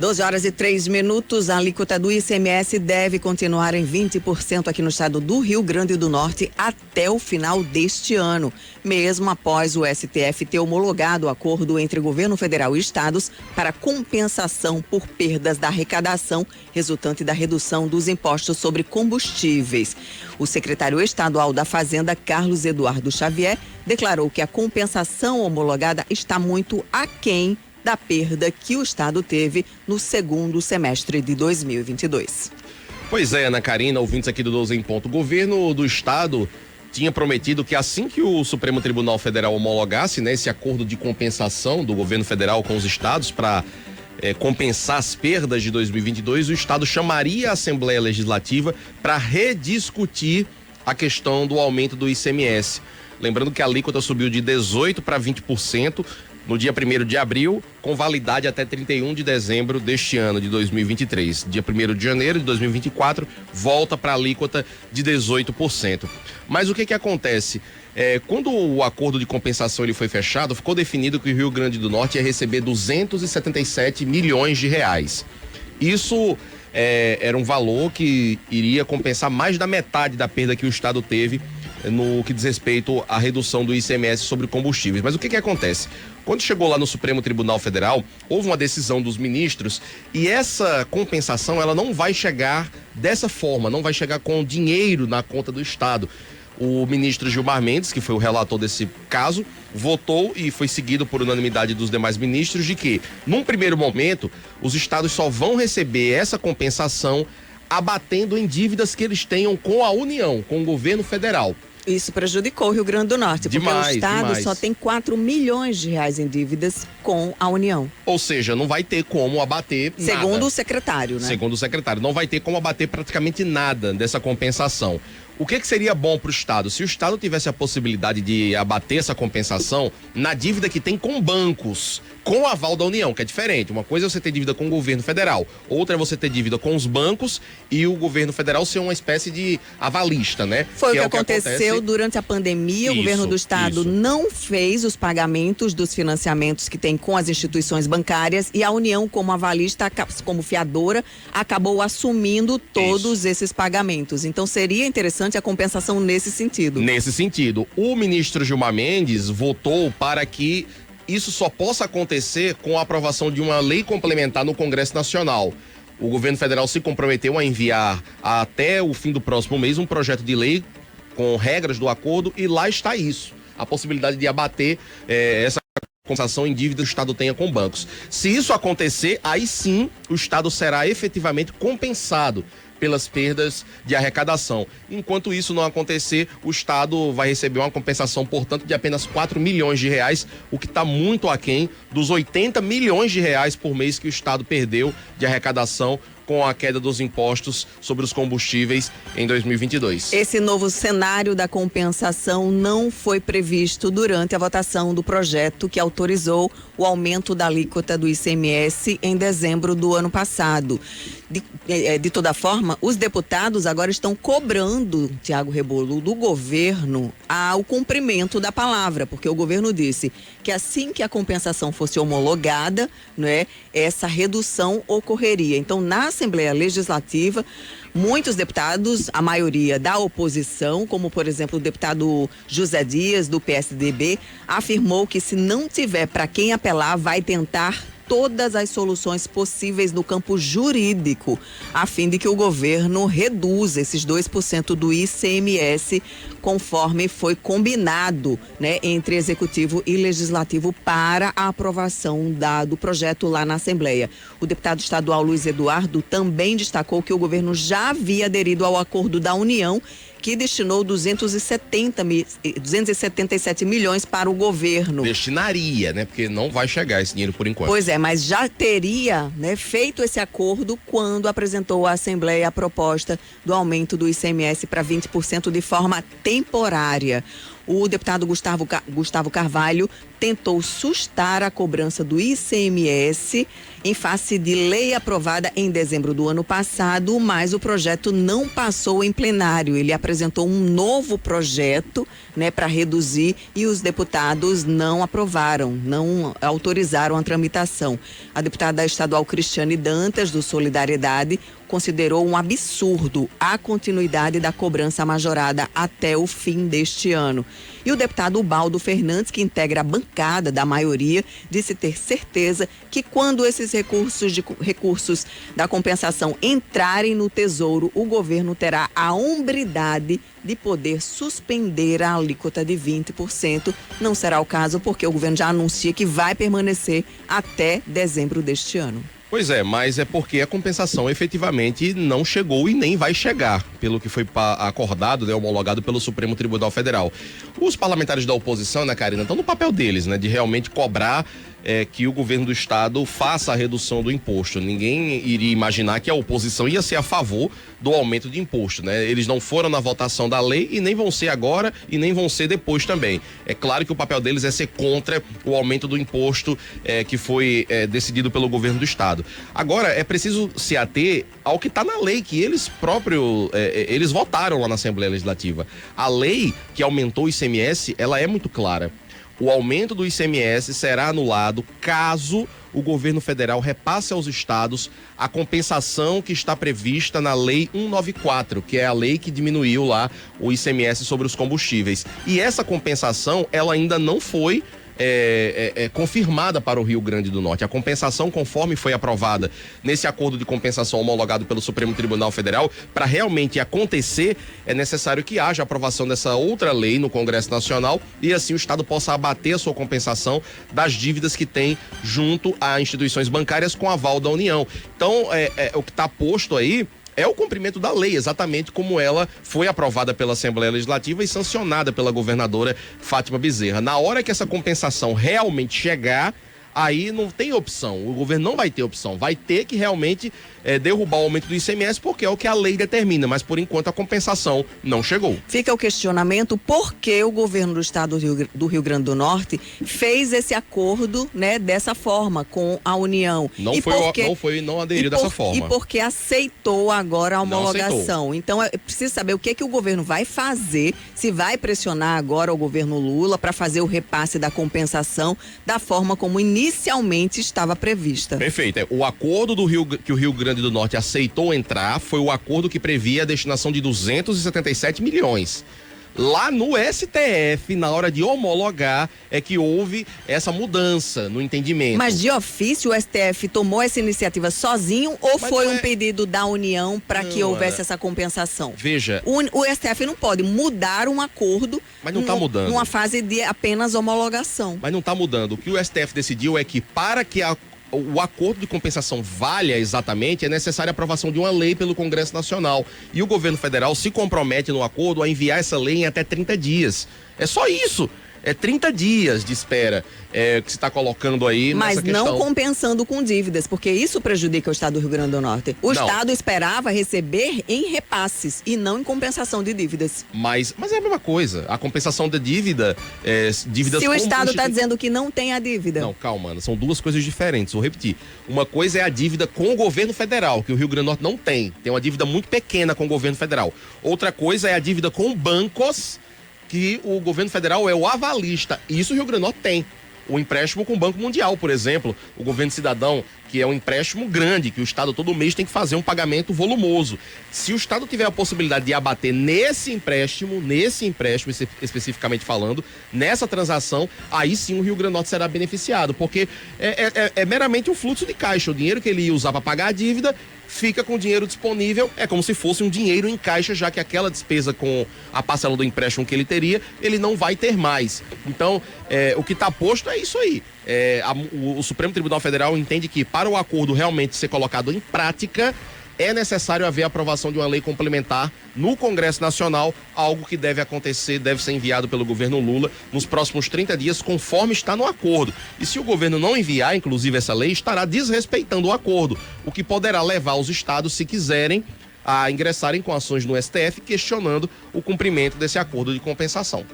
12h03, a alíquota do ICMS deve continuar em 20% aqui no estado do Rio Grande do Norte até o final deste ano, mesmo após o STF ter homologado o acordo entre governo federal e estados para compensação por perdas da arrecadação resultante da redução dos impostos sobre combustíveis. O secretário estadual da Fazenda, Carlos Eduardo Xavier, declarou que a compensação homologada está muito aquém da perda que o estado teve no segundo semestre de 2022. Pois é, Ana Karina, ouvintes aqui do 12 em Ponto. O governo do estado tinha prometido que assim que o Supremo Tribunal Federal homologasse, né, esse acordo de compensação do governo federal com os estados para compensar as perdas de 2022, o estado chamaria a Assembleia Legislativa para rediscutir a questão do aumento do ICMS. Lembrando que a alíquota subiu de 18% para 20%, no dia 1º de abril, com validade até 31 de dezembro deste ano, de 2023. Dia 1º de janeiro de 2024, volta para a alíquota de 18%. Mas o que acontece? Quando o acordo de compensação ele foi fechado, ficou definido que o Rio Grande do Norte ia receber 277 milhões de reais. Isso era um valor que iria compensar mais da metade da perda que o estado teve no que diz respeito à redução do ICMS sobre combustíveis. Mas o que acontece? Quando chegou lá no Supremo Tribunal Federal, houve uma decisão dos ministros e essa compensação ela não vai chegar dessa forma, não vai chegar com dinheiro na conta do estado. O ministro Gilmar Mendes, que foi o relator desse caso, votou e foi seguido por unanimidade dos demais ministros de que, num primeiro momento, os estados só vão receber essa compensação abatendo em dívidas que eles tenham com a União, com o governo federal. Isso prejudicou o Rio Grande do Norte, porque o estado só tem 4 milhões de reais em dívidas com a União. Ou seja, não vai ter como abater nada. Segundo o secretário, né? Segundo o secretário, não vai ter como abater praticamente nada dessa compensação. O que seria bom para o estado? Se o estado tivesse a possibilidade de abater essa compensação na dívida que tem com bancos, com o aval da União, que é diferente. Uma coisa é você ter dívida com o governo federal, outra é você ter dívida com os bancos e o governo federal ser uma espécie de avalista, né? Foi o que aconteceu durante a pandemia. O governo do estado não fez os pagamentos dos financiamentos que tem com as instituições bancárias e a União, como avalista, como fiadora, acabou assumindo todos esses pagamentos. Então seria interessante a compensação nesse sentido. Nesse sentido, o ministro Gilmar Mendes votou para que isso só possa acontecer com a aprovação de uma lei complementar no Congresso Nacional. O governo federal se comprometeu a enviar até o fim do próximo mês um projeto de lei com regras do acordo e lá está isso, a possibilidade de abater essa compensação em dívida que o estado tenha com bancos. Se isso acontecer, aí sim o estado será efetivamente compensado pelas perdas de arrecadação. Enquanto isso não acontecer, o estado vai receber uma compensação, portanto, de apenas 4 milhões de reais, o que está muito aquém dos 80 milhões de reais por mês que o estado perdeu de arrecadação com a queda dos impostos sobre os combustíveis em 2022. Esse novo cenário da compensação não foi previsto durante a votação do projeto que autorizou o aumento da alíquota do ICMS em dezembro do ano passado. De toda forma, os deputados agora estão cobrando, Thiago Rebolo, do governo o cumprimento da palavra, porque o governo disse que assim que a compensação fosse homologada, né, essa redução ocorreria. Então, na Assembleia Legislativa, muitos deputados, a maioria da oposição, como por exemplo o deputado José Dias, do PSDB, afirmou que se não tiver para quem apelar, vai tentar todas as soluções possíveis no campo jurídico, a fim de que o governo reduza esses 2% do ICMS, conforme foi combinado, né, entre Executivo e Legislativo para a aprovação do projeto lá na Assembleia. O deputado estadual Luiz Eduardo também destacou que o governo já havia aderido ao acordo da União, que destinou 277 milhões para o governo. Destinaria, né? Porque não vai chegar esse dinheiro por enquanto. Pois é, mas já teria, né, feito esse acordo quando apresentou à Assembleia a proposta do aumento do ICMS para 20% de forma temporária. O deputado Gustavo Carvalho tentou sustar a cobrança do ICMS em face de lei aprovada em dezembro do ano passado, mas o projeto não passou em plenário. Ele apresentou um novo projeto, né, para reduzir, e os deputados não aprovaram, não autorizaram a tramitação. A deputada estadual Cristiane Dantas, do Solidariedade, considerou um absurdo a continuidade da cobrança majorada até o fim deste ano. E o deputado Ubaldo Fernandes, que integra a bancada da maioria, disse ter certeza que quando esses recursos da compensação entrarem no Tesouro, o governo terá a hombridade de poder suspender a alíquota de 20%. Não será o caso porque o governo já anuncia que vai permanecer até dezembro deste ano. Pois é, mas é porque a compensação efetivamente não chegou e nem vai chegar, pelo que foi acordado, né, homologado pelo Supremo Tribunal Federal. Os parlamentares da oposição, né, Karina, estão no papel deles, né, de realmente cobrar que o governo do estado faça a redução do imposto. Ninguém iria imaginar que a oposição ia ser a favor do aumento de imposto, né? Eles não foram na votação da lei e nem vão ser agora e nem vão ser depois também. É claro que o papel deles é ser contra o aumento do imposto que foi decidido pelo governo do estado. Agora, é preciso se ater ao que está na lei, que eles próprios, eles votaram lá na Assembleia Legislativa. A lei que aumentou o ICMS, ela é muito clara. O aumento do ICMS será anulado caso o governo federal repasse aos estados a compensação que está prevista na Lei 194, que é a lei que diminuiu lá o ICMS sobre os combustíveis. E essa compensação, ela ainda não foi confirmada para o Rio Grande do Norte. A compensação, conforme foi aprovada nesse acordo de compensação homologado pelo Supremo Tribunal Federal, para realmente acontecer, é necessário que haja aprovação dessa outra lei no Congresso Nacional e assim o Estado possa abater a sua compensação das dívidas que tem junto a instituições bancárias com aval da União. Então, o que está posto aí é o cumprimento da lei, exatamente como ela foi aprovada pela Assembleia Legislativa e sancionada pela governadora Fátima Bezerra. Na hora que essa compensação realmente chegar, aí não tem opção, o governo não vai ter opção, vai ter que realmente derrubar o aumento do ICMS, porque é o que a lei determina, mas por enquanto a compensação não chegou. Fica o questionamento por que o governo do estado do Rio Grande do Norte fez esse acordo, né, dessa forma com a União. Não aderiu dessa forma. E porque aceitou agora a homologação. Então é preciso saber o que o governo vai fazer, se vai pressionar agora o governo Lula para fazer o repasse da compensação da forma como inicialmente estava prevista. Perfeito. O acordo que o Rio Grande do Norte aceitou entrar foi o acordo que previa a destinação de 277 milhões. Lá no STF, na hora de homologar, é que houve essa mudança no entendimento. Mas de ofício o STF tomou essa iniciativa sozinho ou foi um pedido da União para que houvesse essa compensação? Veja. O STF não pode mudar um acordo. Mas não está mudando. Numa fase de apenas homologação. Mas não está mudando. O que o STF decidiu é que para que o acordo de compensação valha exatamente, é necessária a aprovação de uma lei pelo Congresso Nacional. E o governo federal se compromete no acordo a enviar essa lei em até 30 dias. É só isso. É 30 dias de espera que se está colocando aí nessa questão. Mas não compensando com dívidas, porque isso prejudica o estado do Rio Grande do Norte. O estado esperava receber em repasses e não em compensação de dívidas. Mas é a mesma coisa. A compensação da dívida, dívidas... Se o estado está dizendo que não tem a dívida. Não, calma, Ana, são duas coisas diferentes. Vou repetir. Uma coisa é a dívida com o governo federal, que o Rio Grande do Norte não tem. Tem uma dívida muito pequena com o governo federal. Outra coisa é a dívida com bancos, que o governo federal é o avalista. Isso o Rio Grande do Norte tem. O empréstimo com o Banco Mundial, por exemplo, o governo cidadão, que é um empréstimo grande, que o Estado todo mês tem que fazer um pagamento volumoso. Se o Estado tiver a possibilidade de abater nesse empréstimo especificamente falando, nessa transação, aí sim o Rio Grande do Norte será beneficiado, porque é meramente um fluxo de caixa. O dinheiro que ele ia usar para pagar a dívida fica com o dinheiro disponível, é como se fosse um dinheiro em caixa, já que aquela despesa com a parcela do empréstimo que ele teria, ele não vai ter mais. Então, o que está posto é isso aí. O Supremo Tribunal Federal entende que para o acordo realmente ser colocado em prática, é necessário haver a aprovação de uma lei complementar no Congresso Nacional, algo que deve acontecer, deve ser enviado pelo governo Lula nos próximos 30 dias, conforme está no acordo. E se o governo não enviar, inclusive, essa lei, estará desrespeitando o acordo, o que poderá levar os estados, se quiserem, a ingressarem com ações no STF questionando o cumprimento desse acordo de compensação.